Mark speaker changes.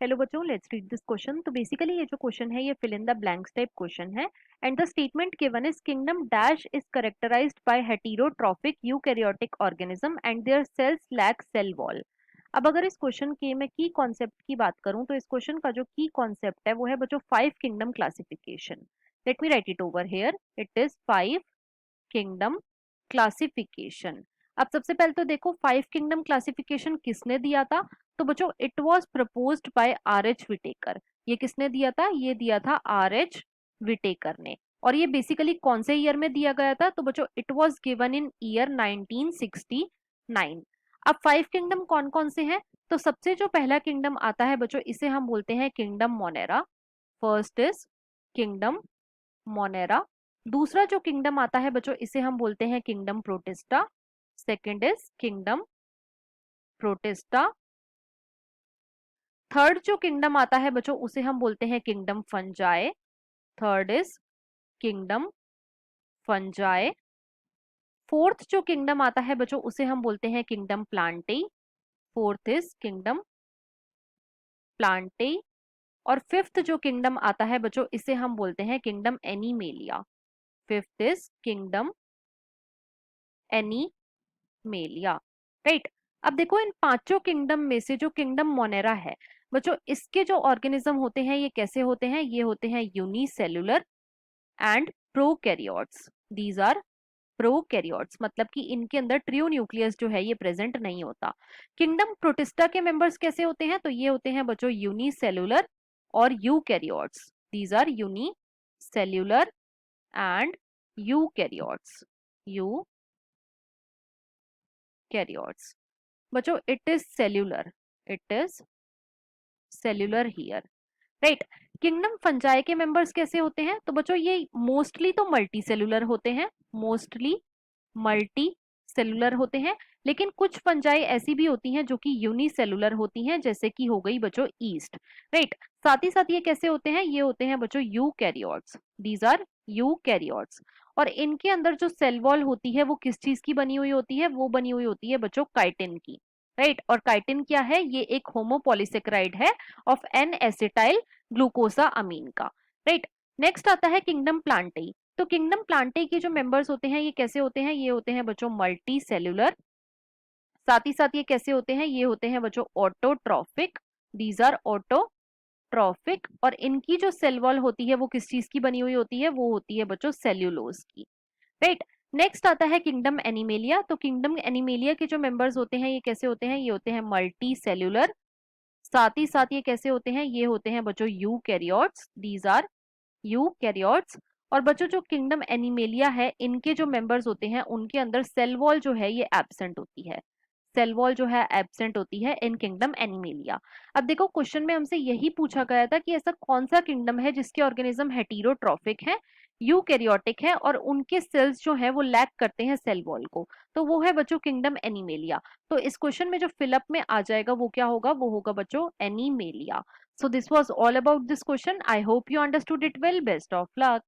Speaker 1: Hello बच्चों, let's read this question. तो basically ये जो क्वेश्चन है ये fill in the blanks type question है and the statement given is kingdom dash is characterized by heterotrophic eukaryotic organism and their cells lack cell wall. अब अगर इस question के मैं की कॉन्सेप्ट की बात करूं तो इस क्वेश्चन का जो की कॉन्सेप्ट है वो है बच्चों 5 kingdom classification. Let me right it over here, it is 5 kingdom classification. अब सबसे पहले तो देखो 5 किंगडम क्लासिफिकेशन किसने दिया था। तो बच्चों it was proposed by R H Whittaker. ये किसने दिया था? ये दिया था आर एच विटेकर ने। और ये बेसिकली कौन से ईयर में दिया गया था? तो बच्चों it was given in year 1969। अब 5 किंगडम कौन कौन से हैं? तो सबसे जो पहला किंगडम आता है बच्चों इसे हम बोलते हैं kingdom Monera. First is kingdom Monera. दूसरा जो किंगडम आता है बच्चों इसे हम बोलते हैं kingdom protista. Second is kingdom protista. Third जो किंगडम आता है बच्चों उसे हम बोलते हैं kingdom fungi. Third is kingdom fungi. Fourth जो किंगडम आता है बच्चों उसे हम बोलते हैं kingdom Plantae. Fourth is kingdom Plantae. और फिफ्थ जो किंगडम आता है बच्चों इसे हम बोलते हैं kingdom animalia. Fifth is kingdom animalia. Right. अब देखो इन पांचों किंगडम में से जो किंगडम मोनेरा है बच्चों इसके जो ऑर्गेनिज्म होते हैं ये कैसे होते हैं? ये होते हैं unicellular and prokaryotes. These are prokaryotes, मतलब कि इनके अंदर ट्रियो न्यूक्लियस जो है ये प्रेजेंट नहीं होता। किंगडम प्रोटिस्टा के मेंबर्स कैसे होते हैं? तो ये होते हैं बच्चों यूनिसेल्युलर और eukaryotes. These are unicellular and eukaryotes. Eukaryotes बच्चों it is cellular, it is cellular here. Right. Kingdom fungi के मेंबर्स कैसे होते हैं? तो बच्चों ये मोस्टली तो मल्टी सेलुलर होते हैं, मोस्टली मल्टी सेलुलर होते हैं। लेकिन कुछ फंजाई ऐसी भी होती हैं जो कि यूनिसेलुलर होती हैं, जैसे कि हो गई बच्चों ईस्ट। राइट। साथ ही साथ ये कैसे होते हैं? ये होते हैं बच्चों यूकैरियोट्स। These are eukaryotes. और इनके अंदर जो सेल वॉल होती है वो किस चीज की बनी हुई होती है? वो बनी हुई होती है बच्चों काइटिन की। राइट। और काइटिन क्या है? ये एक होमोपॉलीसेकेराइड है ऑफ एन एसिटाइल ग्लूकोसा अमीन का। राइट। नेक्स्ट आता है किंगडम प्लांटे। तो किंगडम प्लांटे के जो मेंबर्स होते हैं ये कैसे होते हैं? ये होते हैं बच्चों मल्टी सेल्यूलर। साथ ही साथ ये कैसे होते हैं? ये होते हैं बच्चों ऑटोट्रॉफिक। These are autotrophic. और इनकी जो सेल वॉल होती है वो किस चीज की बनी हुई होती है? वो होती है बच्चों सेल्यूलोज की। राइट। नेक्स्ट आता है किंगडम एनिमेलिया। तो किंगडम एनिमेलिया के जो मेंबर्स होते हैं ये कैसे होते हैं? ये होते हैं मल्टी सेल्यूलर। साथ ही साथ ये कैसे होते हैं? ये होते हैं बच्चों यूकैरियोट्स। These are eukaryotes. और बच्चों जो किंगडम एनिमेलिया है इनके जो मेंबर्स होते हैं उनके अंदर सेल वॉल जो है ये एब्सेंट होती है। सेल वॉल जो है एब्सेंट होती है इन किंगडम एनिमेलिया। अब देखो क्वेश्चन में हमसे यही पूछा गया था कि ऐसा कौन सा किंगडम है जिसके ऑर्गेनिज्म हेटेरोट्रॉफिक है, यूकैरियोटिक है और उनके सेल्स जो है वो लैक करते हैं सेल वॉल को। तो वो है बच्चों किंगडम एनिमेलिया। तो इस क्वेश्चन में जो फिलअप में आ जाएगा वो क्या होगा? वो होगा बच्चों animalia. So this was all about this question. I hope you understood it well. Best of luck.